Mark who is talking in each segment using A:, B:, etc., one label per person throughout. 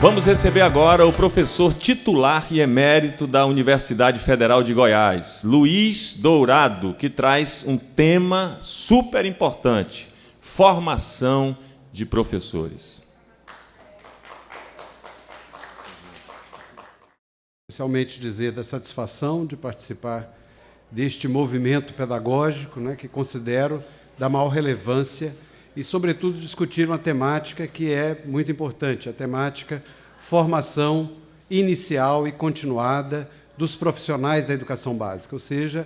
A: Vamos receber agora o professor titular e emérito da Universidade Federal de Goiás, Luiz Dourado, que traz um tema super importante: formação de professores.
B: Especialmente dizer da satisfação de participar deste movimento pedagógico, que considero da maior relevância e, sobretudo, discutir uma temática que é muito importante, a temática formação inicial e continuada dos profissionais da educação básica, ou seja,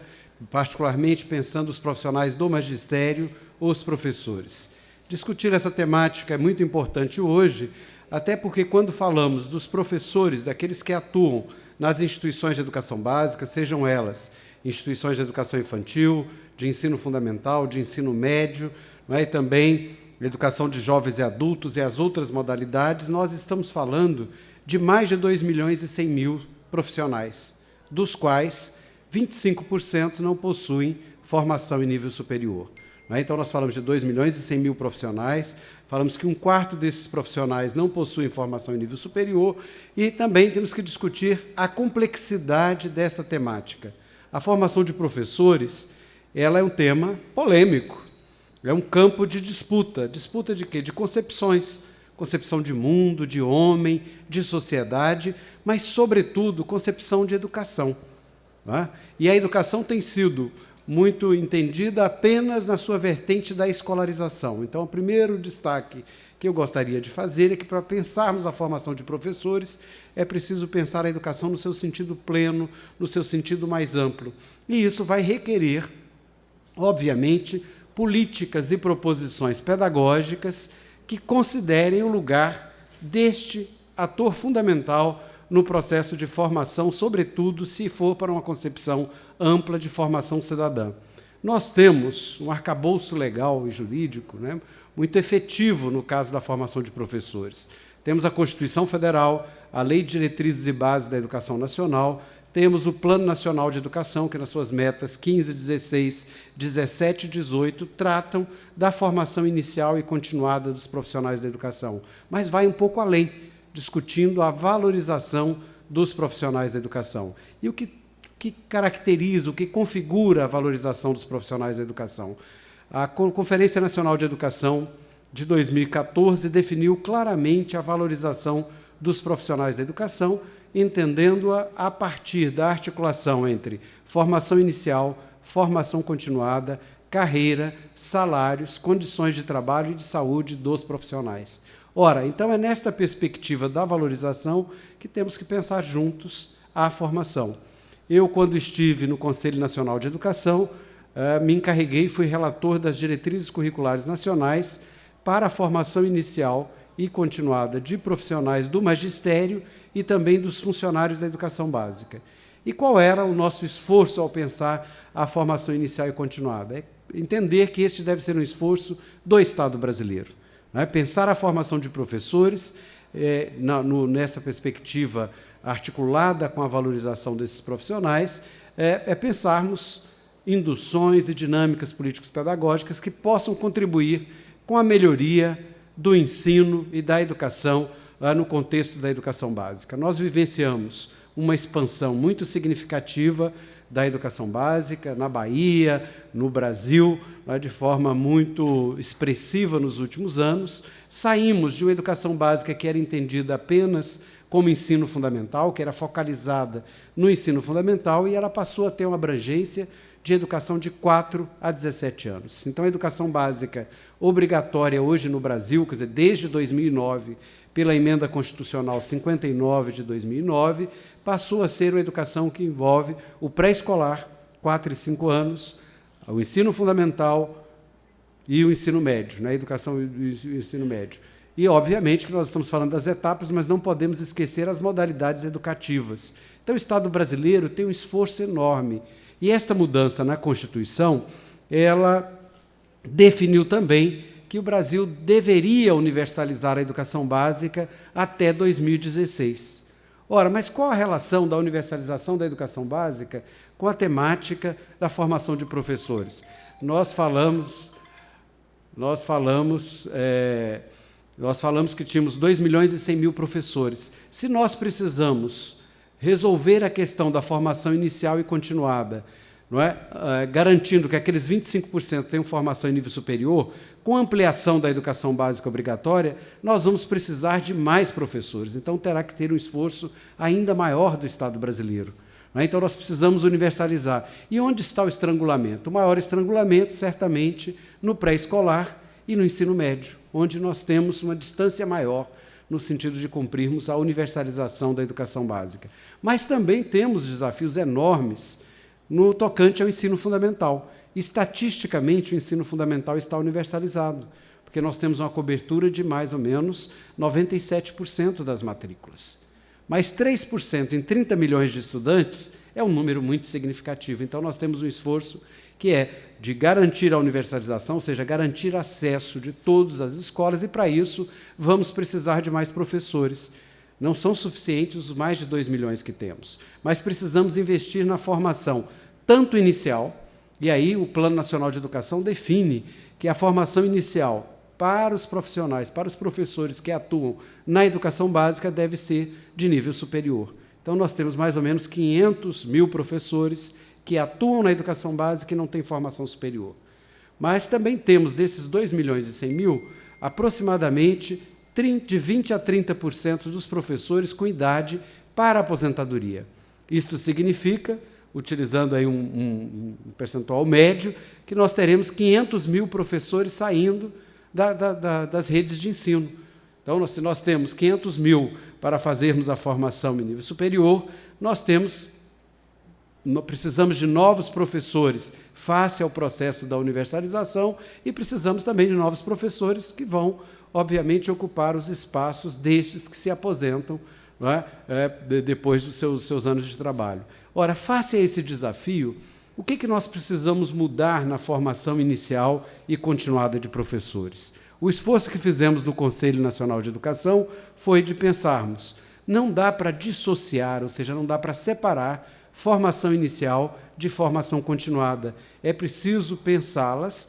B: particularmente pensando os profissionais do magistério, os professores. Discutir essa temática é muito importante hoje, até porque quando falamos dos professores, daqueles que atuam nas instituições de educação básica, sejam elas instituições de educação infantil, de ensino fundamental, de ensino médio, e também educação de jovens e adultos e as outras modalidades, nós estamos falando de mais de 2.100.000 profissionais, dos quais 25% não possuem formação em nível superior. Então, nós falamos de 2.100.000 profissionais, falamos que um quarto desses profissionais não possuem formação em nível superior e também temos que discutir a complexidade desta temática. A formação de professores, ela é um tema polêmico, é um campo de disputa. Disputa de quê? De concepções. Concepção de mundo, de homem, de sociedade, mas, sobretudo, concepção de educação. E a educação tem sido muito entendida apenas na sua vertente da escolarização. Então, o primeiro destaque que eu gostaria de fazer é que, para pensarmos a formação de professores, é preciso pensar a educação no seu sentido pleno, no seu sentido mais amplo. E isso vai requerer, obviamente, políticas e proposições pedagógicas que considerem o lugar deste ator fundamental no processo de formação, sobretudo se for para uma concepção ampla de formação cidadã. Nós temos um arcabouço legal e jurídico, muito efetivo no caso da formação de professores. Temos a Constituição Federal, a Lei de Diretrizes e Bases da Educação Nacional, temos o Plano Nacional de Educação, que nas suas metas 15, 16, 17 e 18 tratam da formação inicial e continuada dos profissionais da educação, mas vai um pouco além, discutindo a valorização dos profissionais da educação. E o que caracteriza, o que configura a valorização dos profissionais da educação? A Conferência Nacional de Educação de 2014 definiu claramente a valorização dos profissionais da educação, entendendo-a a partir da articulação entre formação inicial, formação continuada, carreira, salários, condições de trabalho e de saúde dos profissionais. Ora, então é nesta perspectiva da valorização que temos que pensar juntos a formação. Eu, quando estive no Conselho Nacional de Educação, me encarreguei, fui relator das diretrizes curriculares nacionais para a formação inicial e continuada de profissionais do magistério e também dos funcionários da educação básica. E qual era o nosso esforço ao pensar a formação inicial e continuada? É entender que este deve ser um esforço do Estado brasileiro. Pensar a formação de professores nessa perspectiva articulada com a valorização desses profissionais, pensarmos induções e dinâmicas políticos-pedagógicas que possam contribuir com a melhoria do ensino e da educação no contexto da educação básica. Nós vivenciamos uma expansão muito significativa da educação básica na Bahia, no Brasil, de forma muito expressiva nos últimos anos. Saímos de uma educação básica que era entendida apenas como ensino fundamental, que era focalizada no ensino fundamental, e ela passou a ter uma abrangência de educação de 4 a 17 anos. Então, a educação básica obrigatória hoje no Brasil, quer dizer, desde 2009, pela Emenda Constitucional 59 de 2009, passou a ser uma educação que envolve o pré-escolar, 4 e 5 anos, o ensino fundamental e o ensino médio, a educação e o ensino médio. E, obviamente, que nós estamos falando das etapas, mas não podemos esquecer as modalidades educativas. Então, o Estado brasileiro tem um esforço enorme. E esta mudança na Constituição, ela definiu também que o Brasil deveria universalizar a educação básica até 2016. Ora, mas qual a relação da universalização da educação básica com a temática da formação de professores? Nós falamos Nós falamos que tínhamos 2.100.000 professores. Se nós precisamos resolver a questão da formação inicial e continuada, não é? Garantindo que aqueles 25% tenham formação em nível superior, com ampliação da educação básica obrigatória, nós vamos precisar de mais professores. Então, terá que ter um esforço ainda maior do Estado brasileiro. Não é? Então, nós precisamos universalizar. E onde está o estrangulamento? O maior estrangulamento, certamente, no pré-escolar e no ensino médio, onde nós temos uma distância maior no sentido de cumprirmos a universalização da educação básica. Mas também temos desafios enormes no tocante ao ensino fundamental. Estatisticamente, o ensino fundamental está universalizado, porque nós temos uma cobertura de mais ou menos 97% das matrículas. Mas 3% em 30 milhões de estudantes é um número muito significativo. Então, nós temos um esforço que é de garantir a universalização, ou seja, garantir acesso de todas as escolas, e, para isso, vamos precisar de mais professores. Não são suficientes os mais de 2 milhões que temos, mas precisamos investir na formação, tanto inicial, e aí o Plano Nacional de Educação define que a formação inicial para os profissionais, para os professores que atuam na educação básica, deve ser de nível superior. Então, nós temos mais ou menos 500.000 professores que atuam na educação básica e não têm formação superior. Mas também temos, desses 2.100.000, aproximadamente de 20% a 30% dos professores com idade para aposentadoria. Isto significa, utilizando aí um percentual médio, que nós teremos 500.000 professores saindo das redes de ensino. Então, se nós temos 500.000 para fazermos a formação em nível superior, nós precisamos de novos professores face ao processo da universalização e precisamos também de novos professores que vão, obviamente, ocupar os espaços destes que se aposentam, não é? Depois dos seus anos de trabalho. Ora, face a esse desafio, o que nós precisamos mudar na formação inicial e continuada de professores? O esforço que fizemos no Conselho Nacional de Educação foi de pensarmos, não dá para dissociar, ou seja, não dá para separar formação inicial de formação continuada. É preciso pensá-las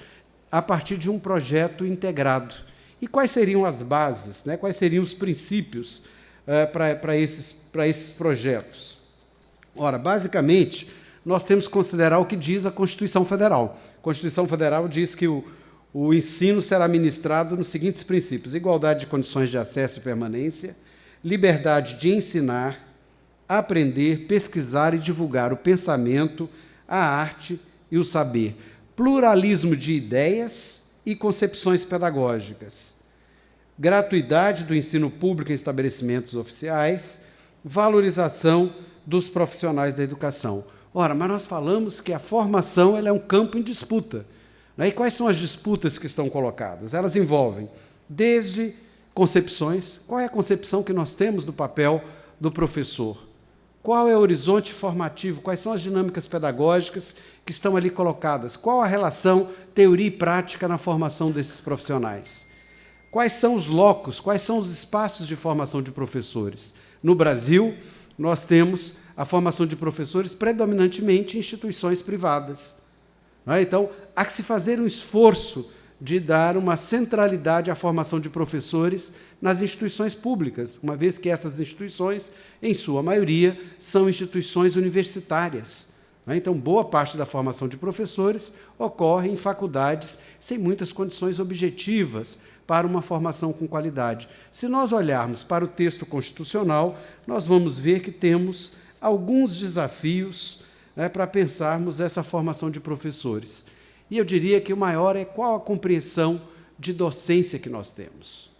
B: a partir de um projeto integrado. E quais seriam as bases, né? Quais seriam os princípios para esses projetos? Ora, basicamente, nós temos que considerar o que diz a Constituição Federal. A Constituição Federal diz que o ensino será ministrado nos seguintes princípios: igualdade de condições de acesso e permanência, liberdade de ensinar, aprender, pesquisar e divulgar o pensamento, a arte e o saber, pluralismo de ideias e concepções pedagógicas, gratuidade do ensino público em estabelecimentos oficiais, valorização dos profissionais da educação. Ora, mas nós falamos que a formação ela é um campo em disputa. Né? E quais são as disputas que estão colocadas? Elas envolvem desde concepções. Qual é a concepção que nós temos do papel do professor? Qual é o horizonte formativo? Quais são as dinâmicas pedagógicas que estão ali colocadas? Qual a relação teoria e prática na formação desses profissionais? Quais são os locos, quais são os espaços de formação de professores? No Brasil, nós temos a formação de professores predominantemente em instituições privadas. Não é? Então, há que se fazer um esforço de dar uma centralidade à formação de professores nas instituições públicas, uma vez que essas instituições, em sua maioria, são instituições universitárias. Então, boa parte da formação de professores ocorre em faculdades sem muitas condições objetivas para uma formação com qualidade. Se nós olharmos para o texto constitucional, nós vamos ver que temos alguns desafios, né, para pensarmos essa formação de professores. E eu diria que o maior é qual a compreensão de docência que nós temos.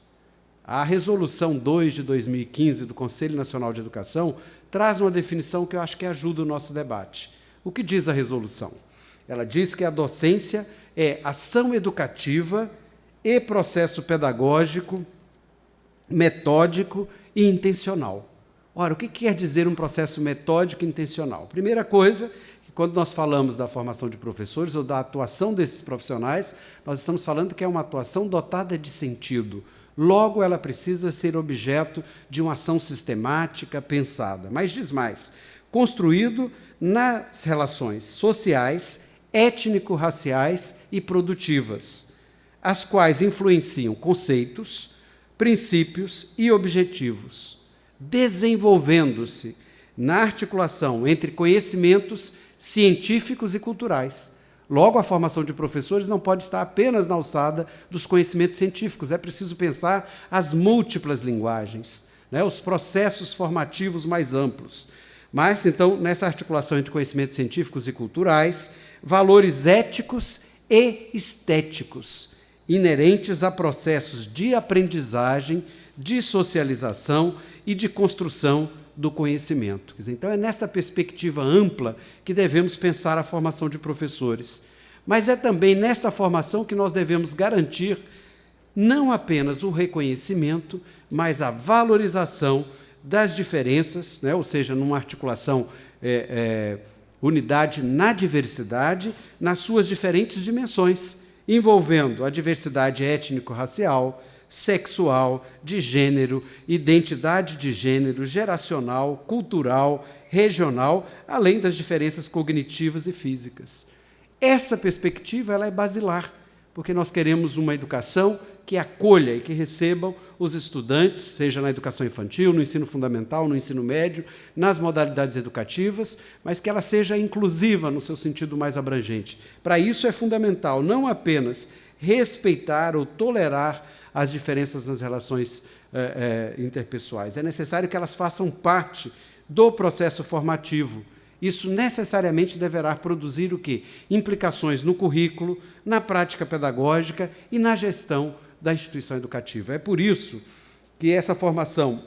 B: A Resolução 2 de 2015 do Conselho Nacional de Educação traz uma definição que eu acho que ajuda o nosso debate. O que diz a resolução? Ela diz que a docência é ação educativa e processo pedagógico, metódico e intencional. Ora, o que quer dizer um processo metódico e intencional? Primeira coisa, que quando nós falamos da formação de professores ou da atuação desses profissionais, nós estamos falando que é uma atuação dotada de sentido. Logo, ela precisa ser objeto de uma ação sistemática, pensada. Mas diz mais, construído nas relações sociais, étnico-raciais e produtivas, as quais influenciam conceitos, princípios e objetivos, desenvolvendo-se na articulação entre conhecimentos científicos e culturais. Logo, a formação de professores não pode estar apenas na alçada dos conhecimentos científicos, é preciso pensar as múltiplas linguagens, né, os processos formativos mais amplos. Mas, então, nessa articulação entre conhecimentos científicos e culturais, valores éticos e estéticos, inerentes a processos de aprendizagem, de socialização e de construção do conhecimento. Então, é nessa perspectiva ampla que devemos pensar a formação de professores. Mas é também nesta formação que nós devemos garantir não apenas o reconhecimento, mas a valorização das diferenças, né? Ou seja, numa articulação unidade na diversidade, nas suas diferentes dimensões, envolvendo a diversidade étnico-racial, sexual, de gênero, identidade de gênero, geracional, cultural, regional, além das diferenças cognitivas e físicas. Essa perspectiva ela é basilar, porque nós queremos uma educação que acolha e que recebam os estudantes, seja na educação infantil, no ensino fundamental, no ensino médio, nas modalidades educativas, mas que ela seja inclusiva no seu sentido mais abrangente. Para isso é fundamental não apenas respeitar ou tolerar as diferenças nas relações interpessoais, é necessário que elas façam parte do processo formativo. Isso necessariamente deverá produzir o quê? Implicações no currículo, na prática pedagógica e na gestão da instituição educativa. É por isso que essa formação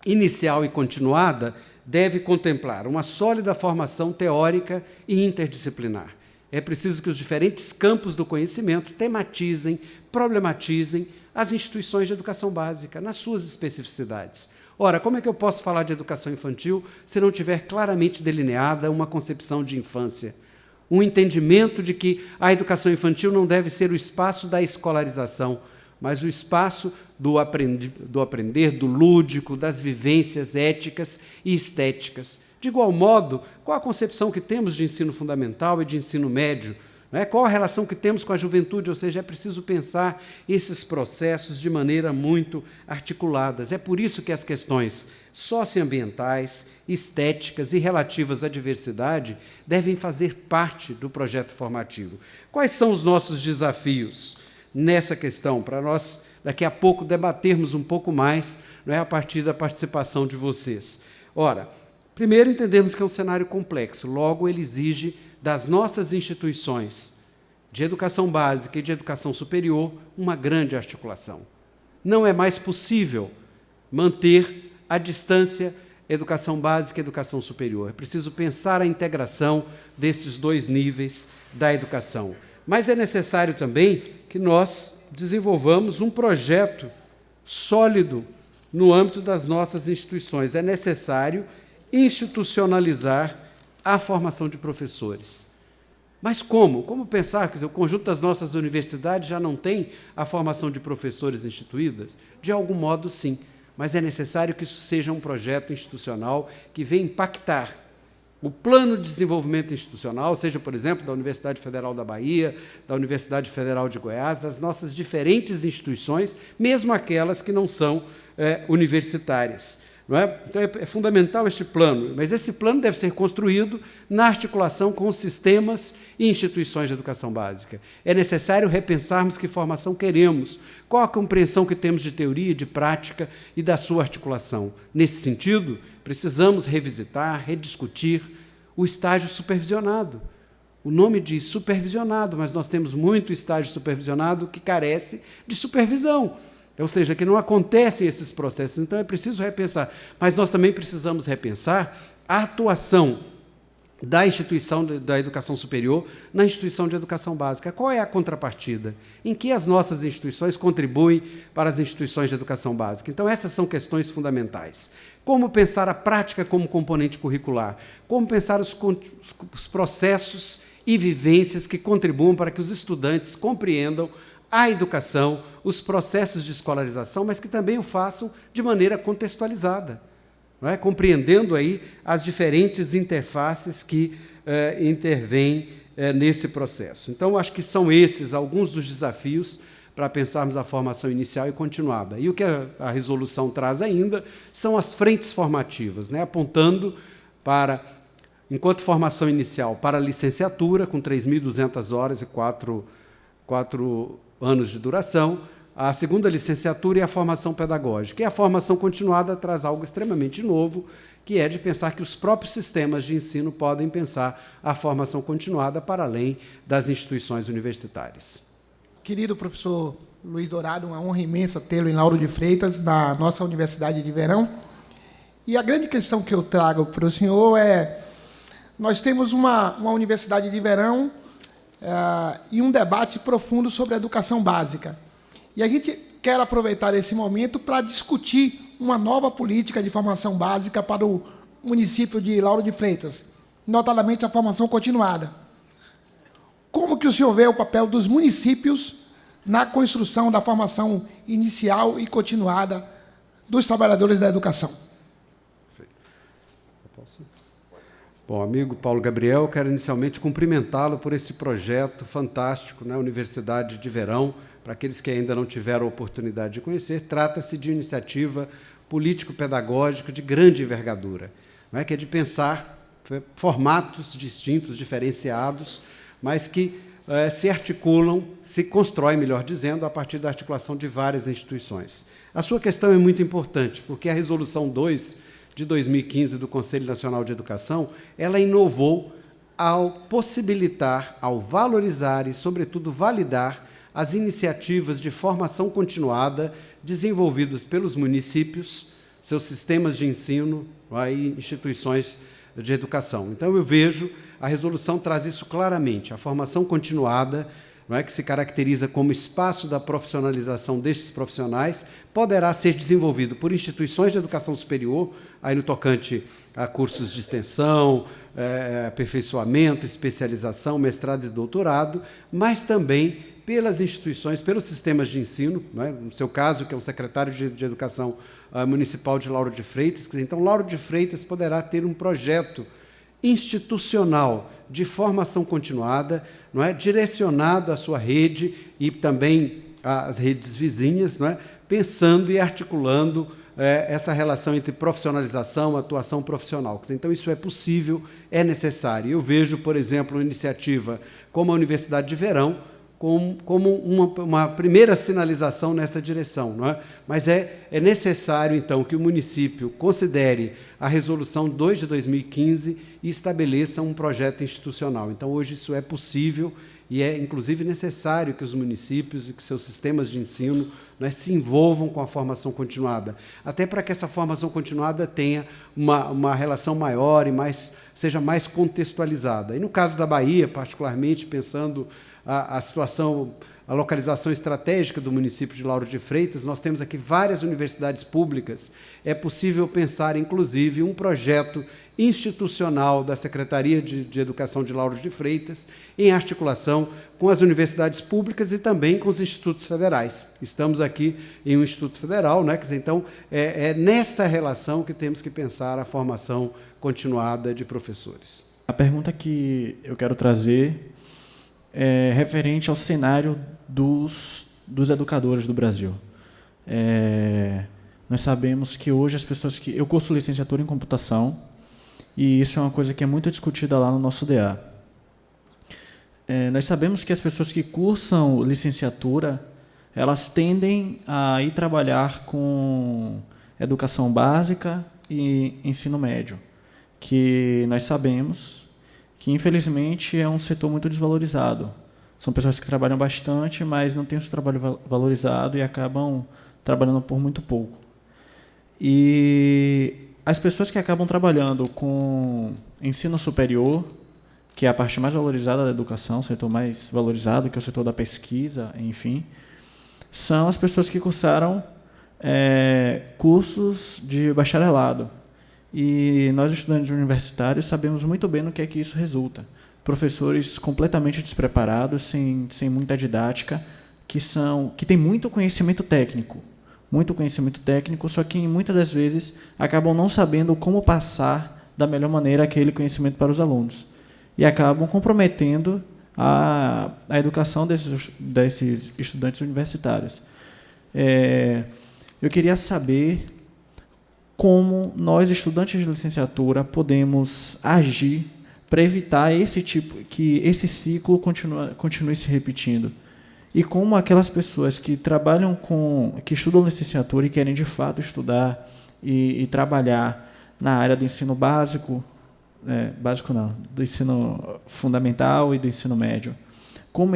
B: inicial e continuada deve contemplar uma sólida formação teórica e interdisciplinar. É preciso que os diferentes campos do conhecimento tematizem, problematizem as instituições de educação básica, nas suas especificidades. Ora, como é que eu posso falar de educação infantil se não tiver claramente delineada uma concepção de infância? Um entendimento de que a educação infantil não deve ser o espaço da escolarização, mas o espaço do aprender, do lúdico, das vivências éticas e estéticas. De igual modo, qual a concepção que temos de ensino fundamental e de ensino médio? Qual a relação que temos com a juventude? Ou seja, é preciso pensar esses processos de maneira muito articuladas. É por isso que as questões socioambientais, estéticas e relativas à diversidade devem fazer parte do projeto formativo. Quais são os nossos desafios nessa questão, para nós, daqui a pouco, debatermos um pouco mais, a partir da participação de vocês? Ora, primeiro, entendemos que é um cenário complexo, logo ele exige das nossas instituições de educação básica e de educação superior uma grande articulação. Não é mais possível manter à distância educação básica e educação superior. É preciso pensar a integração desses dois níveis da educação. Mas é necessário também que nós desenvolvamos um projeto sólido no âmbito das nossas instituições. É necessário institucionalizar a formação de professores. Mas como? Como pensar? Quer dizer, o conjunto das nossas universidades já não tem a formação de professores instituídas? De algum modo, sim. Mas é necessário que isso seja um projeto institucional que venha impactar o plano de desenvolvimento institucional, seja, por exemplo, da Universidade Federal da Bahia, da Universidade Federal de Goiás, das nossas diferentes instituições, mesmo aquelas que não são universitárias. Não é? Então, é fundamental este plano, mas esse plano deve ser construído na articulação com os sistemas e instituições de educação básica. É necessário repensarmos que formação queremos, qual a compreensão que temos de teoria, de prática e da sua articulação. Nesse sentido, precisamos revisitar, rediscutir o estágio supervisionado. O nome diz supervisionado, mas nós temos muito estágio supervisionado que carece de supervisão. Ou seja, que não acontecem esses processos. Então, é preciso repensar. Mas nós também precisamos repensar a atuação da instituição da educação superior na instituição de educação básica. Qual é a contrapartida? Em que as nossas instituições contribuem para as instituições de educação básica? Então, essas são questões fundamentais. Como pensar a prática como componente curricular? Como pensar os processos e vivências que contribuam para que os estudantes compreendam a educação, os processos de escolarização, mas que também o façam de maneira contextualizada, não é? Compreendendo aí as diferentes interfaces que intervêm nesse processo. Então, acho que são esses alguns dos desafios para pensarmos a formação inicial e continuada. E o que a resolução traz ainda são as frentes formativas, né, apontando para, enquanto formação inicial, para a licenciatura, com 3.200 horas e 4 anos de duração, a segunda licenciatura e a formação pedagógica. E a formação continuada traz algo extremamente novo, que é de pensar que os próprios sistemas de ensino podem pensar a formação continuada para além das instituições universitárias.
C: Querido professor Luiz Dourado, uma honra imensa tê-lo em Lauro de Freitas, na nossa Universidade de Verão. E a grande questão que eu trago para o senhor é, nós temos uma Universidade de Verão e um debate profundo sobre a educação básica. E a gente quer aproveitar esse momento para discutir uma nova política de formação básica para o município de Lauro de Freitas, notadamente a formação continuada. Como que o senhor vê o papel dos municípios na construção da formação inicial e continuada dos trabalhadores da educação?
B: Bom, amigo Paulo Gabriel, quero inicialmente cumprimentá-lo por esse projeto fantástico, né, Universidade de Verão. Para aqueles que ainda não tiveram a oportunidade de conhecer, trata-se de iniciativa político-pedagógica de grande envergadura, não é, que é de pensar formatos distintos, diferenciados, mas que se articulam, se constroem, melhor dizendo, a partir da articulação de várias instituições. A sua questão é muito importante, porque a Resolução 2 de 2015 do Conselho Nacional de Educação, ela inovou ao possibilitar, ao valorizar e, sobretudo, validar as iniciativas de formação continuada desenvolvidas pelos municípios, seus sistemas de ensino e instituições de educação. Então, eu vejo, a resolução traz isso claramente, a formação continuada, não é, que se caracteriza como espaço da profissionalização destes profissionais, poderá ser desenvolvido por instituições de educação superior, aí no tocante a cursos de extensão, aperfeiçoamento, especialização, mestrado e doutorado, mas também pelas instituições, pelos sistemas de ensino, não é? No seu caso, que é o secretário de Educação Municipal de Lauro de Freitas. Então, Lauro de Freitas poderá ter um projeto institucional de formação continuada, não é, direcionado à sua rede e também às redes vizinhas, não é, pensando e articulando essa relação entre profissionalização e atuação profissional. Então, isso é possível, é necessário. Eu vejo, por exemplo, uma iniciativa como a Universidade de Verão, como uma primeira sinalização nessa direção, não é? Mas é necessário, então, que o município considere a Resolução 2 de 2015 e estabeleça um projeto institucional. Então, hoje isso é possível e é, inclusive, necessário que os municípios e que seus sistemas de ensino, não é, se envolvam com a formação continuada, até para que essa formação continuada tenha uma relação maior e seja mais contextualizada. E, no caso da Bahia, particularmente, pensando a situação, a localização estratégica do município de Lauro de Freitas, nós temos aqui várias universidades públicas. É possível pensar, inclusive, um projeto institucional da Secretaria de Educação de Lauro de Freitas, em articulação com as universidades públicas e também com os institutos federais. Estamos aqui em um instituto federal, né? Então, é nesta relação que temos que pensar a formação continuada de professores.
D: A pergunta que eu quero trazer referente ao cenário dos educadores do Brasil. Nós sabemos que hoje as pessoas que... Eu curso licenciatura em computação e isso é uma coisa que é muito discutida lá no nosso DA. Nós sabemos que as pessoas que cursam licenciatura, elas tendem a ir trabalhar com educação básica e ensino médio, que nós sabemos que, infelizmente, é um setor muito desvalorizado. São pessoas que trabalham bastante, mas não têm o seu trabalho valorizado e acabam trabalhando por muito pouco. E as pessoas que acabam trabalhando com ensino superior, que é a parte mais valorizada da educação, o setor mais valorizado, que é o setor da pesquisa, enfim, são as pessoas que cursaram cursos de bacharelado. E nós, estudantes universitários, sabemos muito bem no que é que isso resulta. Professores completamente despreparados, sem muita didática, que têm muito conhecimento técnico, só que muitas das vezes acabam não sabendo como passar da melhor maneira aquele conhecimento para os alunos. E acabam comprometendo a educação desses estudantes universitários. Eu queria saber como nós, estudantes de licenciatura, podemos agir para evitar que esse ciclo continue se repetindo. E como aquelas pessoas que que estudam licenciatura e querem de fato estudar e trabalhar na área do ensino básico, do ensino fundamental e do ensino médio, como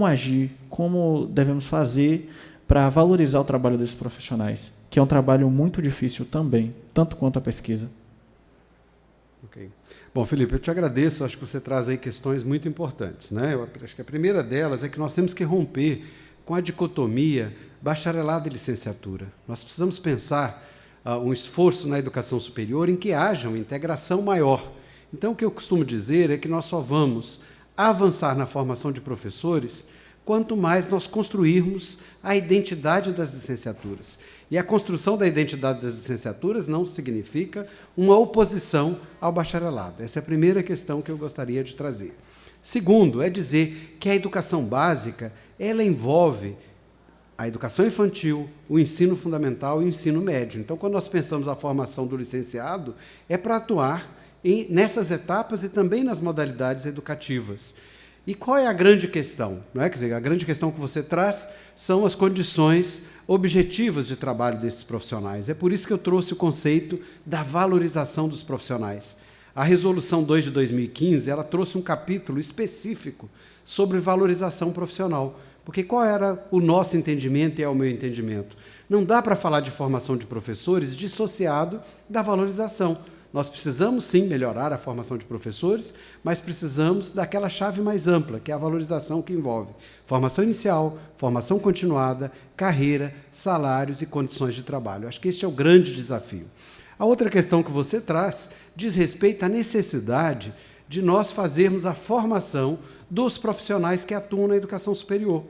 D: agir, como devemos fazer para valorizar o trabalho desses profissionais, que é um trabalho muito difícil também, tanto quanto a pesquisa.
B: Ok. Bom, Felipe, eu te agradeço, acho que você traz aí questões muito importantes, né? Eu acho que a primeira delas é que nós temos que romper com a dicotomia bacharelado e licenciatura. Nós precisamos pensar um esforço na educação superior em que haja uma integração maior. Então, o que eu costumo dizer é que nós só vamos avançar na formação de professores quanto mais nós construirmos a identidade das licenciaturas. E a construção da identidade das licenciaturas não significa uma oposição ao bacharelado. Essa é a primeira questão que eu gostaria de trazer. Segundo, é dizer que a educação básica, ela envolve a educação infantil, o ensino fundamental e o ensino médio. Então, quando nós pensamos a formação do licenciado, é para atuar nessas etapas e também nas modalidades educativas. E qual é a grande questão? Não é? Quer dizer, a grande questão que você traz são as condições objetivas de trabalho desses profissionais. É por isso que eu trouxe o conceito da valorização dos profissionais. A Resolução 2 de 2015, ela trouxe um capítulo específico sobre valorização profissional. Porque qual era o nosso entendimento e é o meu entendimento? Não dá para falar de formação de professores dissociado da valorização. Nós precisamos, sim, melhorar a formação de professores, mas precisamos daquela chave mais ampla, que é a valorização que envolve formação inicial, formação continuada, carreira, salários e condições de trabalho. Acho que este é o grande desafio. A outra questão que você traz diz respeito à necessidade de nós fazermos a formação dos profissionais que atuam na educação superior.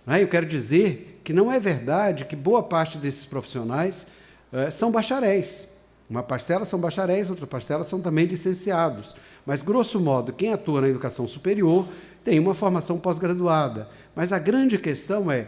B: Eu quero dizer que não é verdade que boa parte desses profissionais são bacharéis. Uma parcela são bacharéis, outra parcela são também licenciados. Mas, grosso modo, quem atua na educação superior tem uma formação pós-graduada. Mas a grande questão é,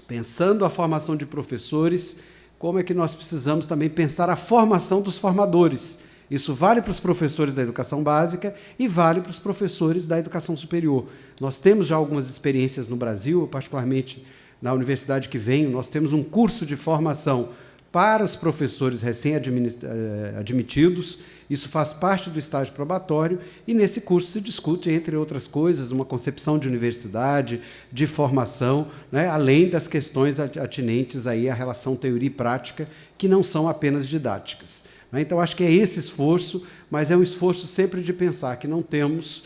B: pensando a formação de professores, como é que nós precisamos também pensar a formação dos formadores. Isso vale para os professores da educação básica e vale para os professores da educação superior. Nós temos já algumas experiências no Brasil, particularmente na universidade que venho, nós temos um curso de formação para os professores recém-admitidos. Isso faz parte do estágio probatório e, nesse curso, se discute, entre outras coisas, uma concepção de universidade, de formação, né, além das questões atinentes aí à relação teoria e prática, que não são apenas didáticas. Então, acho que é esse esforço, mas é um esforço sempre de pensar que não temos...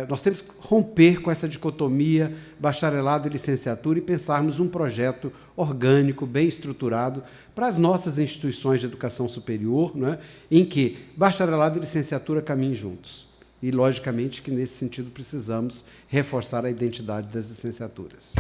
B: nós temos que romper com essa dicotomia bacharelado e licenciatura e pensarmos um projeto orgânico, bem estruturado, para as nossas instituições de educação superior, né, em que bacharelado e licenciatura caminhem juntos. E, logicamente, que nesse sentido precisamos reforçar a identidade das licenciaturas.